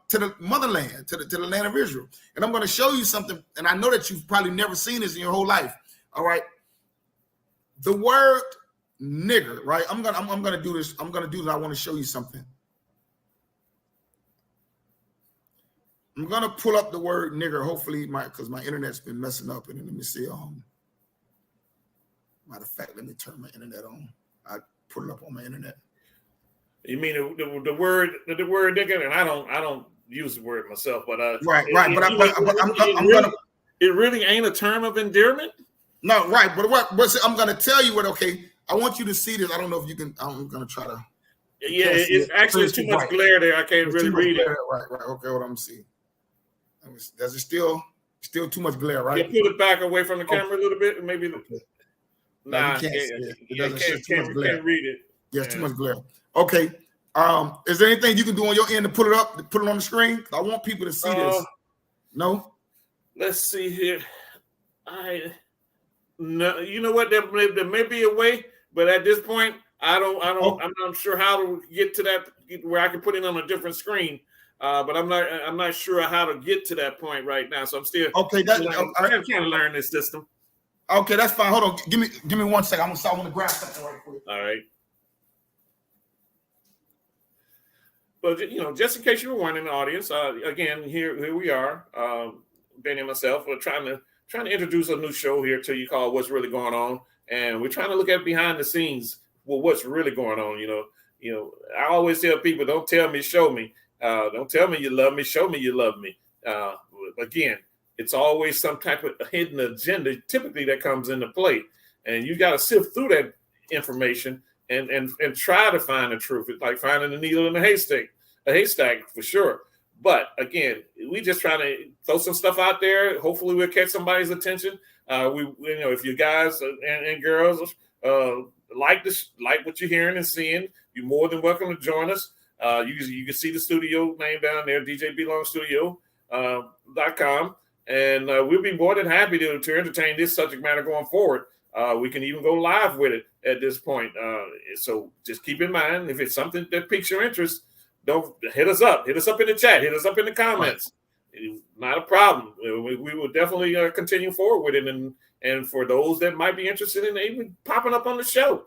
Speaker 2: to the motherland, to the land of Israel. And I'm going to show you something, and I know that you've probably never seen this in your whole life. All right, the word nigger, right? I'm gonna do this. I want to show you something. I'm gonna pull up the word nigger. Hopefully, because my internet's been messing up. And let me see. Matter of fact, let me turn my internet on. I put it up on my internet.
Speaker 1: You mean the word nigger? And I don't use the word myself, but
Speaker 2: right.
Speaker 1: It really ain't a term of endearment.
Speaker 2: No, right. But I'm gonna tell you what. Okay, I want you to see this. I don't know if you can. I'm gonna try to.
Speaker 1: Yeah, it's actually too much glare there. I can't really read it.
Speaker 2: Right. Okay, what I'm seeing. Does it still too much glare, right?
Speaker 1: You pull it back away from the camera a little bit, maybe.
Speaker 2: Okay.
Speaker 1: Nah,
Speaker 2: you can't see it. It doesn't show too much glare.
Speaker 1: Can't read it.
Speaker 2: Yeah, it's too much glare. Okay. Is there anything you can do on your end to put it up, to put it on the screen? I want people to see this. No.
Speaker 1: Let's see here. No, you know what? There may be a way, but at this point, I'm not sure how to get to that where I can put it on a different screen. But I'm not sure how to get to that point right now. So I'm still I'm trying to learn this system.
Speaker 2: Okay, that's fine. Hold on. Give me 1 second. I want to grab something right quick.
Speaker 1: All right. But you know, just in case you were wondering, the audience, again, here we are, Benny and myself. We're trying to introduce a new show here to you called What's Really Going On, and we're trying to look at behind the scenes. Well, what's really going on? You know, I always tell people, don't tell me, show me. Don't tell me you love me, show me you love me. Again, it's always some type of hidden agenda, typically that comes into play, and you got to sift through that information and try to find the truth. It's like finding a needle in a haystack for sure. But again, we just trying to throw some stuff out there. Hopefully, we'll catch somebody's attention. If you guys and girls like what you're hearing and seeing, you're more than welcome to join us. You can see the studio name down there, DJBlongStudio.com, and we'll be more than happy to entertain this subject matter going forward. We can even go live with it at this point. So just keep in mind, if it's something that piques your interest, don't hit us up. Hit us up in the chat. Hit us up in the comments. not a problem. We will definitely continue forward with it, and for those that might be interested in even popping up on the show,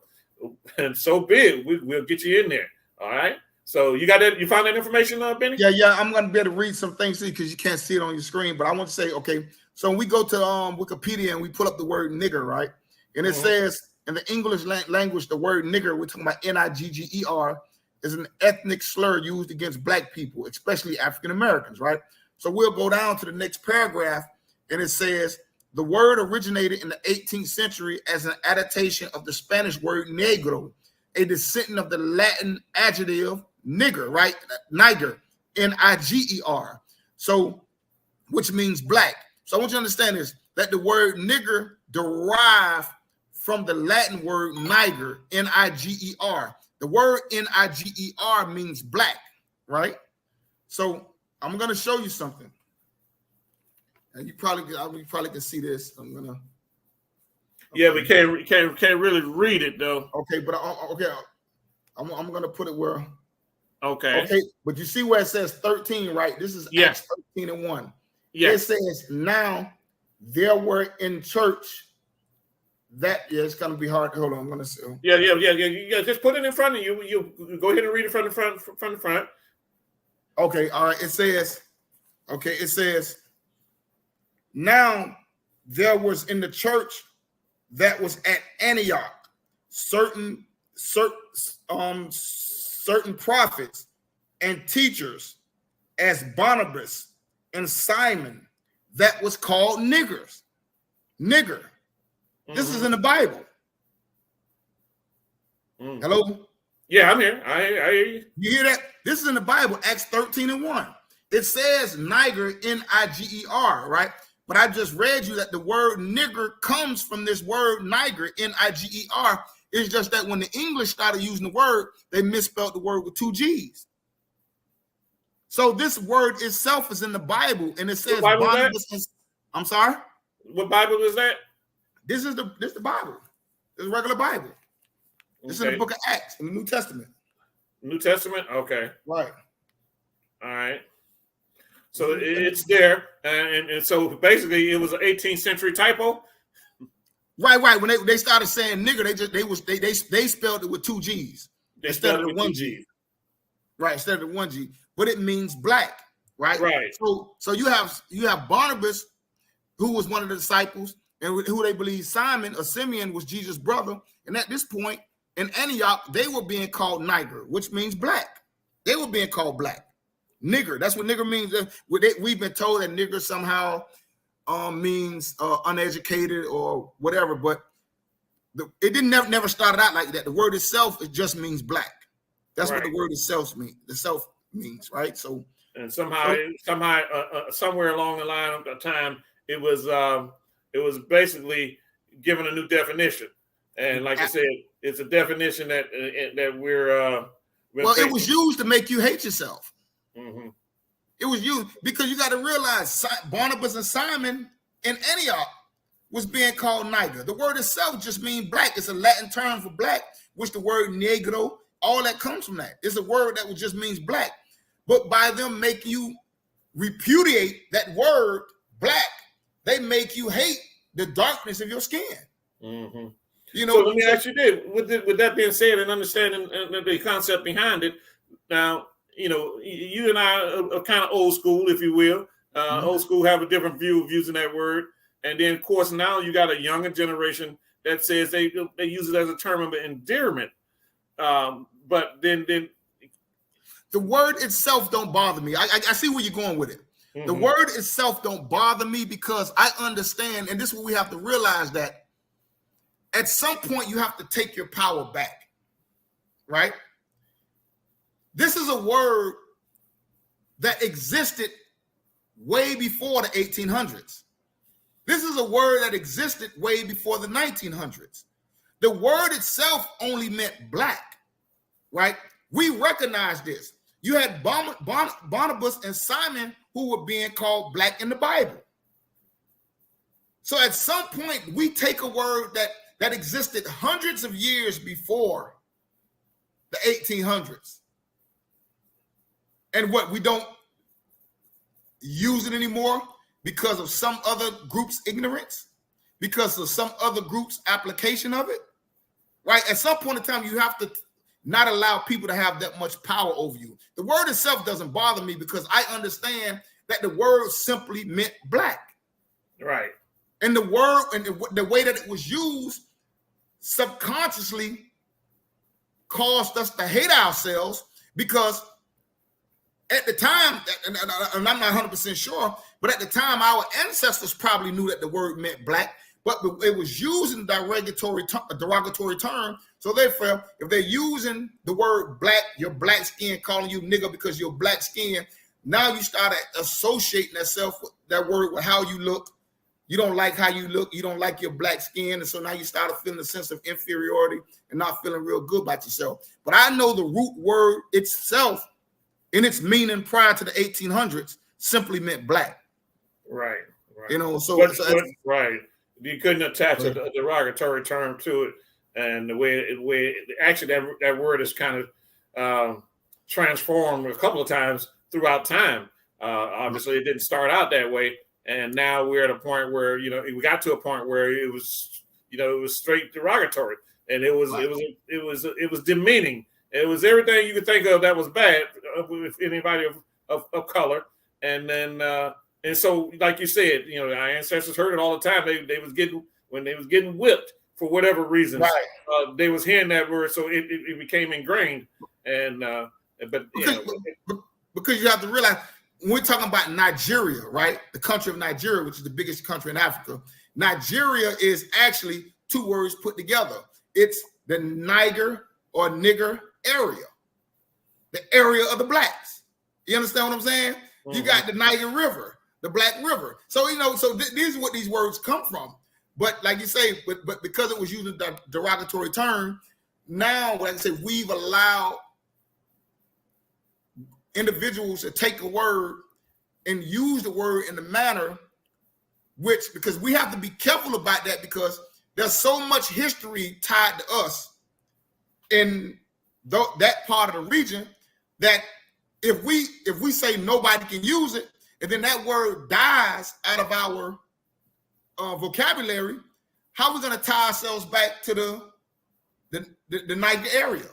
Speaker 1: and so be it. We'll get you in there. All right. So you got that? You found that information, Benny?
Speaker 2: Yeah. I'm going to be able to read some things because you can't see it on your screen. But I want to say, okay. So when we go to Wikipedia and we pull up the word nigger, right? And it says in the English language, the word nigger, we're talking about Nigger, is an ethnic slur used against black people, especially African Americans, right? So we'll go down to the next paragraph, and it says the word originated in the 18th century as an adaptation of the Spanish word negro, a descendant of the Latin adjective nigger, right? Niger, Niger. So, which means black. So I want you to understand this, that the word nigger derived from the Latin word niger, Niger. The word Niger means black, right? So I'm going to show you something. And you probably can see this. I'm going to. Okay.
Speaker 1: Yeah, we can't really read it though.
Speaker 2: Okay, but I'm going to put it where.
Speaker 1: Okay.
Speaker 2: Okay, but you see where it says 13, right? This is Acts 13:1. Yes. It says, now there were in church that, it's going to be hard. Hold on, I'm going to see.
Speaker 1: Yeah. Just put it in front of you. You go ahead and read it from the front.
Speaker 2: Okay, all right. It says, now there was in the church that was at Antioch certain prophets and teachers, as Barnabas and Simon, that was called niggers. Nigger. This is in the Bible. Hello?
Speaker 1: Yeah, I'm here. I hear you.
Speaker 2: You hear that? This is in the Bible, Acts 13:1. It says Niger, Niger, right? But I just read you that the word nigger comes from this word Niger, Niger. It's just that when the English started using the word, they misspelled the word with 2 G's. So this word itself is in the Bible, and it says Barnabas. I'm sorry?
Speaker 1: What Bible is that?
Speaker 2: This is the Bible. This is regular Bible. This is in the book of Acts in the New Testament.
Speaker 1: New Testament? Okay.
Speaker 2: Right.
Speaker 1: All right. So it's there. And so basically it was an 18th century typo.
Speaker 2: Right. When they started saying nigger, they spelled it with 2 G's instead of the 1 G. Right, instead of the 1 G. But it means black, right?
Speaker 1: Right.
Speaker 2: So you have Barnabas, who was one of the disciples, and who they believe Simon or Simeon was Jesus' brother. And at this point in Antioch, they were being called Niger, which means black. They were being called black. Nigger. That's what nigger means. We've been told that nigger somehow means uneducated or whatever, but it didn't never started out like that. The word itself, it just means black. That's what the word itself means. The self means, right? So,
Speaker 1: and somehow, somewhere along the line of time, it was basically given a new definition, and like I said, it's a definition that we're.
Speaker 2: Well, it was used to make you hate yourself.
Speaker 1: Mm-hmm.
Speaker 2: It was used because you got to realize Barnabas and Simon in Antioch was being called Niger. The word itself just means black. It's a Latin term for black, which the word negro, all that comes from that. It's a word that just means black. But by them making you repudiate that word black, they make you hate the darkness of your skin.
Speaker 1: Mm-hmm.
Speaker 2: You know.
Speaker 1: So let me ask you this: with that being said, and understanding the concept behind it, now you know you and I are kind of old school, if you will. Old school have a different view of using that word, and then of course now you got a younger generation that says they use it as a term of endearment. But then
Speaker 2: the word itself don't bother me. I see where you're going with it. Mm-hmm. The word itself don't bother me because I understand, and this is what we have to realize, that at some point you have to take your power back, right? This is a word that existed way before the 1800s. This is a word that existed way before the 1900s. The word itself only meant black, right? We recognize this. You had Barnabas and Simon who were being called black in the Bible. So at some point, we take a word that existed hundreds of years before the 1800s. And what we don't use it anymore because of some other group's ignorance, because of some other group's application of it, right? At some point in time, you have to not allow people to have that much power over you. The word itself doesn't bother me because I understand that the word simply meant black.
Speaker 1: Right.
Speaker 2: And the word and the way that it was used subconsciously caused us to hate ourselves because at the time, and I'm not 100% sure, but at the time, our ancestors probably knew that the word meant black, but it was used in a derogatory term. So therefore, if they're using the word black, your black skin, calling you nigga because you're black skin, now you start associating that word with how you look. You don't like how you look. You don't like your black skin. And so now you start feeling a sense of inferiority and not feeling real good about yourself. But I know the root word itself in its meaning prior to the 1800s simply meant black.
Speaker 1: Right.
Speaker 2: You know,
Speaker 1: right. You couldn't attach a derogatory term to it. And the way actually that word is kind of transformed a couple of times throughout time. Obviously, it didn't start out that way. And now we're at a point where, we got to a point where it was, it was straight derogatory, and it was demeaning. It was everything you could think of that was bad with anybody of color. And then, and so, like you said, our ancestors heard it all the time. They was getting whipped for whatever reasons.
Speaker 2: Right.
Speaker 1: They was hearing that word, so it became ingrained. And
Speaker 2: because you have to realize, when we're talking about Nigeria, right? The country of Nigeria, which is the biggest country in Africa, Nigeria is actually two words put together. It's the Niger or nigger area, the area of the blacks. You understand what I'm saying? Mm-hmm. You got the Niger River, the Black River. So, these are what these words come from. But like you say, but because it was using the derogatory term, now, like I say, we've allowed individuals to take a word and use the word in the manner because we have to be careful about that, because there's so much history tied to us in that part of the region that if we say nobody can use it, and then that word dies out of our vocabulary, how are we going to tie ourselves back to the Niger area?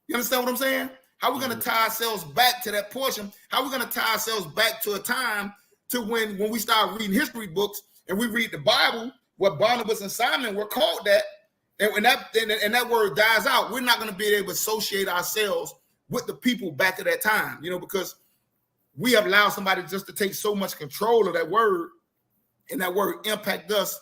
Speaker 2: You understand what I'm saying? How are we going to tie ourselves back to that portion? How are we going to tie ourselves back to a time to when we start reading history books and we read the Bible, what Barnabas and Simon were called that, and when that word dies out, we're not going to be able to associate ourselves with the people back at that time, because we have allowed somebody just to take so much control of that word, and that word impact us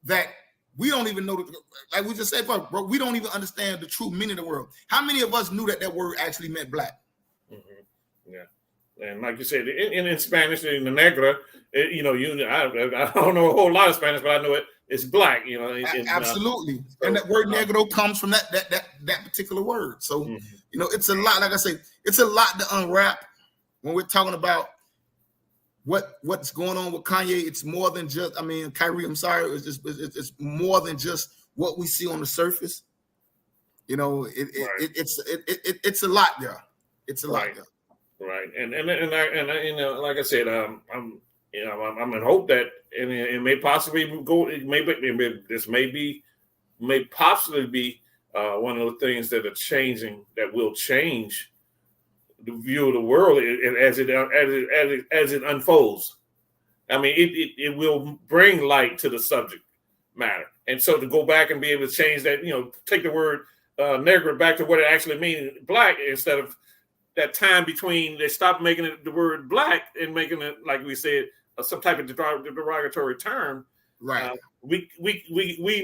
Speaker 2: that we don't even know, like we just said, bro, we don't even understand the true meaning of the word. How many of us knew that word actually meant black?
Speaker 1: Mm-hmm. Yeah. And like you said, in Spanish, in the negra, I don't know a whole lot of Spanish, but I know it's black,
Speaker 2: Absolutely. And that word negro comes from that particular word. So, it's a lot, like I say, it's a lot to unwrap when we're talking about what's going on with Kanye. It's more than just, Kyrie, I'm sorry, it's more than just what we see on the surface. It's a lot there. It's a lot there.
Speaker 1: Right. And like I said, I'm in hope that it may possibly go. This may possibly be one of the things that are changing, that will change the view of the world as it unfolds. It will bring light to the subject matter, and so to go back and be able to change that, take the word negro back to what it actually means, black, instead of that time between they stopped making it the word black and making it, like we said, some type of derogatory term.
Speaker 2: Right.
Speaker 1: We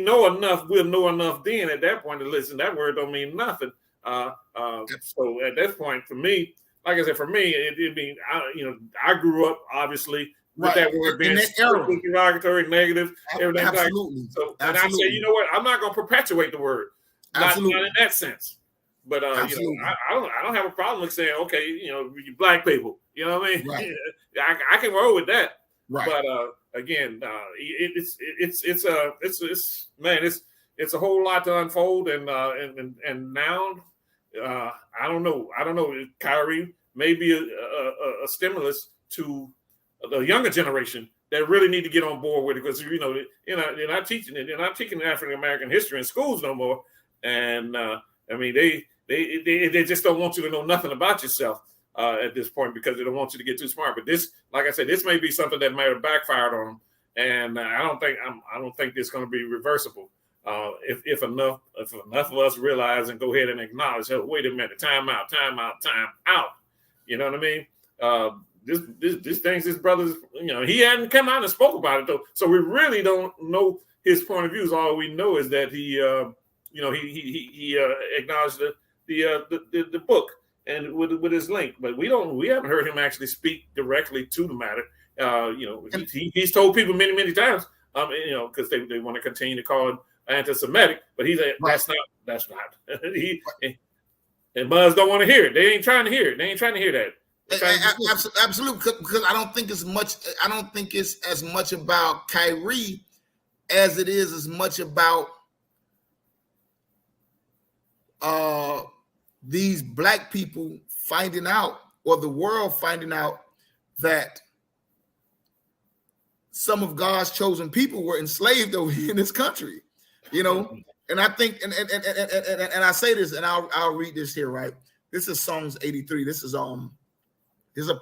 Speaker 1: know enough. We'll know enough then at that point to listen. That word don't mean nothing. So at this point, for me, like I said, it mean, I grew up obviously with that word being derogatory, negative, everything.
Speaker 2: Absolutely.
Speaker 1: Like, so, and I say, you know what? I'm not going to perpetuate the word, not in that sense. But I don't have a problem with saying, okay, you black people, you know what I mean?
Speaker 2: Right.
Speaker 1: I can roll with that.
Speaker 2: Right.
Speaker 1: But again, it's a whole lot to unfold, and now I don't know. Kyrie may be a stimulus to the younger generation that really need to get on board with it, because they're not teaching African American history in schools no more, and I mean they just don't want you to know nothing about yourself at this point, because they don't want you to get too smart. But this, like I said, this may be something that might have backfired on them, and I don't think this is going to be reversible. If enough of us realize and go ahead and acknowledge, hey, wait a minute, time out. You know what I mean? This thing's his brother's. He hadn't come out and spoke about it though, so we really don't know his point of views. All we know is that he acknowledged the book and with his link, but we haven't heard him actually speak directly to the matter. He's told people many times, because they want to continue to call it anti-Semitic, but he's that's not. And Buzz don't want to hear it. They ain't trying to hear it. They ain't trying to hear that.
Speaker 2: Absolutely, because I don't think it's as much about Kyrie as it is as much about these black people finding out, or the world finding out, that some of God's chosen people were enslaved over here in this country, And I think, and I say this, and I'll read this here, right? This is Psalms 83. This is a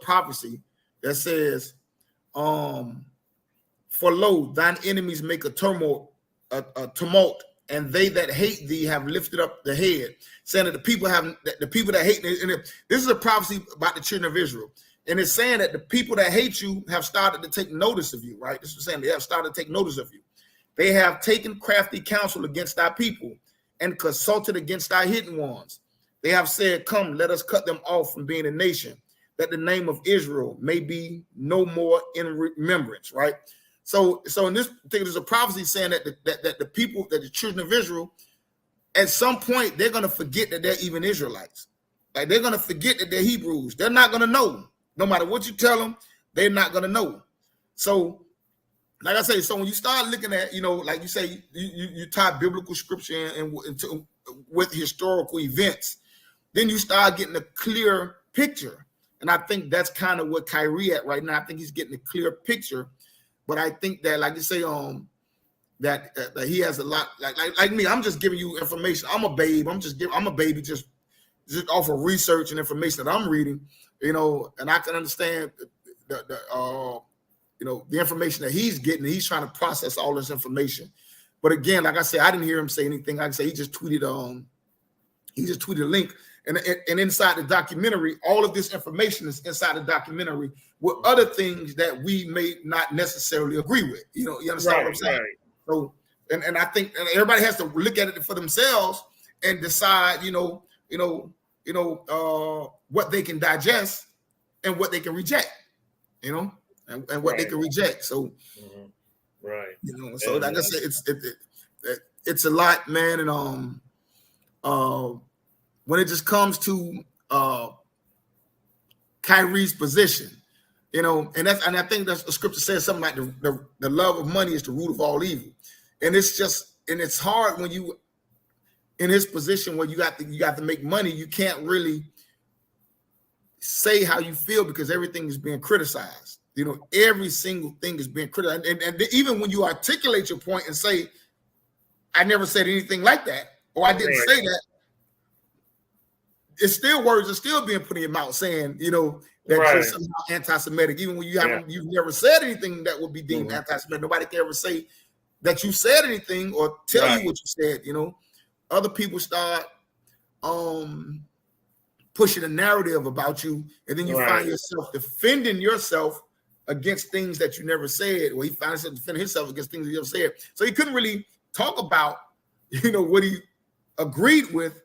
Speaker 2: prophecy that says, for lo, thine enemies make a tumult, and they that hate thee have lifted up the head, saying that the people that hate me. And this is a prophecy about the children of Israel. And it's saying that the people that hate you have started to take notice of you, right? This is saying they have started to take notice of you. They have taken crafty counsel against our people and consulted against our hidden ones. They have said, come, let us cut them off from being a nation, that the name of Israel may be no more in remembrance, right? So in this particular, there's a prophecy saying that the people, that the children of Israel, at some point, they're going to forget that they're even Israelites. Like, they're going to forget that they're Hebrews. They're not going to know. No matter what you tell them, they're not going to know. So, like I say, so when you start looking at, like you say, you tie biblical scripture with historical events, then you start getting a clear picture. And I think that's kind of what Kyrie at right now. I think he's getting a clear picture. But I think that, like you say, that he has a lot, like me. I'm just giving you information. I'm a babe. I'm a baby just off of research and information that I'm reading, and I can understand the information that he's getting. He's trying to process all this information. But again, like I said, I didn't hear him say anything. Like I say, he just tweeted a link. And inside the documentary, all of this information is inside the documentary with other things that we may not necessarily agree with. You understand what I'm saying? Right. So, and I think everybody has to look at it for themselves and decide, what they can digest and what they can reject, and what they can reject. So,
Speaker 1: right.
Speaker 2: So like I said, it's a lot, man. And when it just comes to Kyrie's position, and I think that's the scripture says something like the love of money is the root of all evil. And it's hard when you in his position where you got to make money. You can't really say how you feel because everything is being criticized. Every single thing is being criticized. And even when you articulate your point and say, I never said anything like that, or I didn't say that, it's still words are still being put in your mouth saying, that you're somehow anti-Semitic, even when you've never said anything that would be deemed anti-Semitic. Nobody can ever say that you said anything or tell you what you said. Other people start pushing a narrative about you, and then you find yourself defending yourself against things that you never said, or he finds himself defending himself against things he never said. So he couldn't really talk about, what he agreed with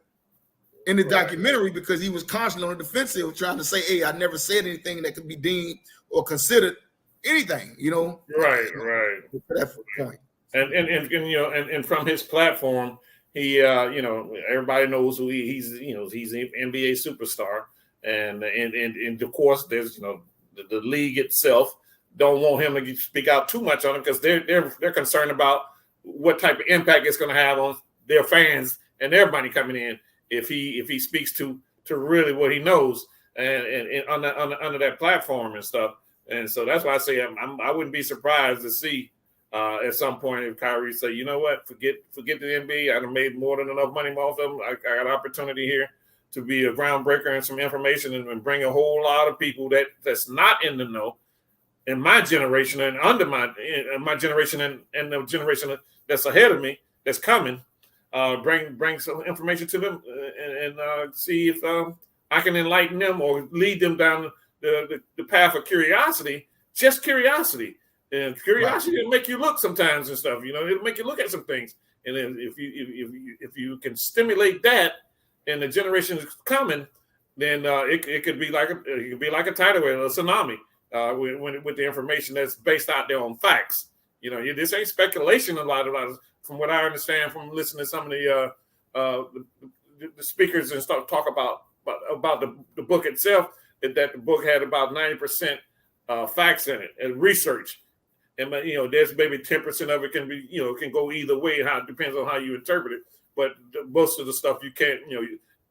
Speaker 2: in the documentary because he was constantly on the defensive trying to say, hey, I never said anything that could be deemed or considered anything,
Speaker 1: Right.
Speaker 2: To that point.
Speaker 1: And from his platform, he everybody knows who he's he's an NBA superstar, and of course there's the league itself don't want him to speak out too much on it because they're concerned about what type of impact it's going to have on their fans and their money coming in if he speaks to really what he knows and under that platform and stuff. And so that's why I say I wouldn't be surprised to see at some point if Kyrie say, you know what, forget the NBA. I've made more than enough money off them. I got an opportunity here to be a groundbreaker and some information and bring a whole lot of people that's not in the know in my generation and under my generation and the generation that's ahead of me that's coming. Bring some information to them and see if I can enlighten them or lead them down the path of curiosity. Just curiosity. And curiosity will make you look sometimes and stuff. It'll make you look at some things. And then if you can stimulate that, and the generation is coming, then it could be like a tidal wave, a tsunami, with the information that's based out there on facts. This ain't speculation. A lot of from what I understand from listening to some of the speakers and stuff talk about the book itself, that the book had about 90% facts in it and research. And there's maybe 10% of it can be, can go either way. How it depends on how you interpret it. But most of the stuff you can't,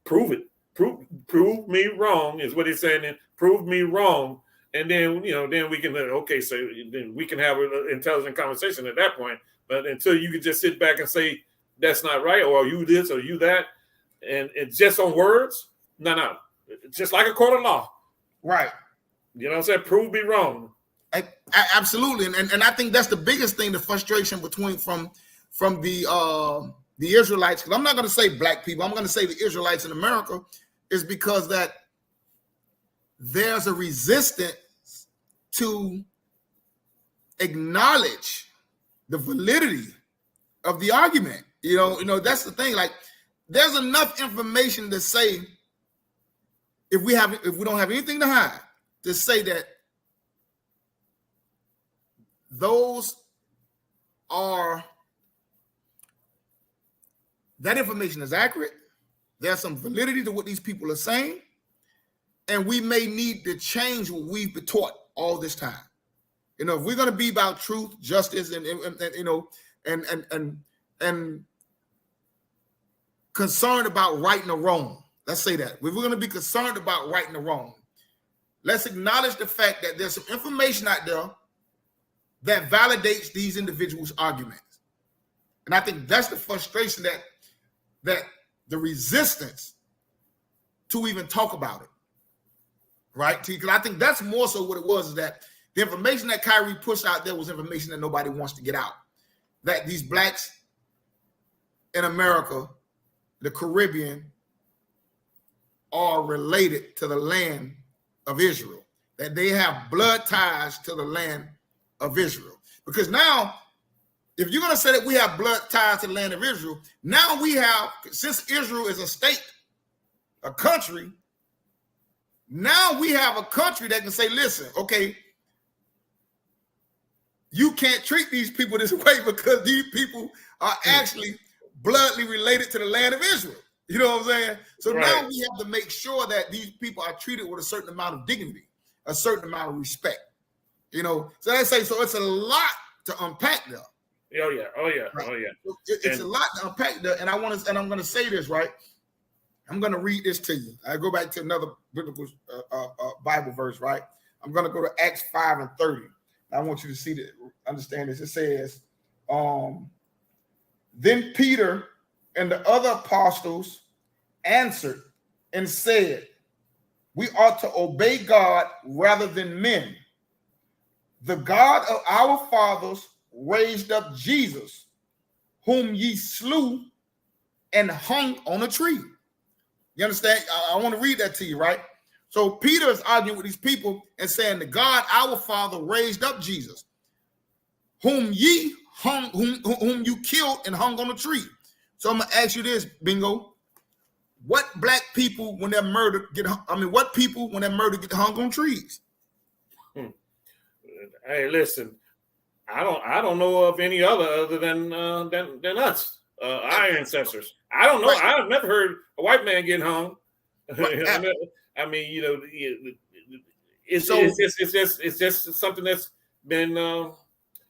Speaker 1: prove it. Prove me wrong is what he's saying. And prove me wrong, and then then we can so then we can have an intelligent conversation at that point. But until you can just sit back and say that's not right, or you this or you that, and it's just on words, no, it's just like a court of law,
Speaker 2: right?
Speaker 1: You know what I'm saying? Prove me wrong.
Speaker 2: Absolutely, and I think that's the biggest thing, the frustration from the Israelites, because I'm not going to say black people, I'm going to say the Israelites in America, is because that there's a resistance to acknowledge the validity of the argument. That's the thing. Like, there's enough information to say, if we don't have anything to hide, to say that that information is accurate. There's some validity to what these people are saying, and we may need to change what we've been taught all this time. If we're going to be about truth, justice, and concerned about right and wrong. Let's say that. If we're going to be concerned about right and wrong, let's acknowledge the fact that there's some information out there that validates these individuals' arguments. And I think that's the frustration that the resistance to even talk about it, right? Because I think that's more so what it was, is that the information that Kyrie pushed out there was information that nobody wants to get out. That these blacks in America, the Caribbean, are related to the land of Israel. That they have blood ties to the land of Israel. Because now, if you're going to say that we have blood ties to the land of Israel, now we have, since Israel is a state, a country, now we have a country that can say, listen, okay, you can't treat these people this way because these people are actually bloodly related to the land of Israel. You know what I'm saying? So right. Now we have to make sure that these people are treated with a certain amount of dignity, a certain amount of respect. So let's say, so it's a lot to unpack there.
Speaker 1: Oh yeah.
Speaker 2: Right. It's a lot to unpack there, and I'm going to say this, right? I'm going to read this to you. I go back to another biblical Bible verse, right? I'm going to go to Acts 5:30. I want you to see that, understand this. It says, then Peter and the other apostles answered and said, we ought to obey God rather than men. The God of our fathers raised up Jesus, whom ye slew and hung on a tree. You understand? I want to read that to you, right? So Peter is arguing with these people and saying, the God, our Father, raised up Jesus, whom ye hung, whom you killed and hung on a tree. So I'm gonna ask you this, Bingo. What black people, when they're murdered, what people when they're murdered get hung on trees?
Speaker 1: Hey, listen, I don't know of any other than us, our ancestors. I don't know. Right. I've never heard a white man get hung. I mean, it's just something that's been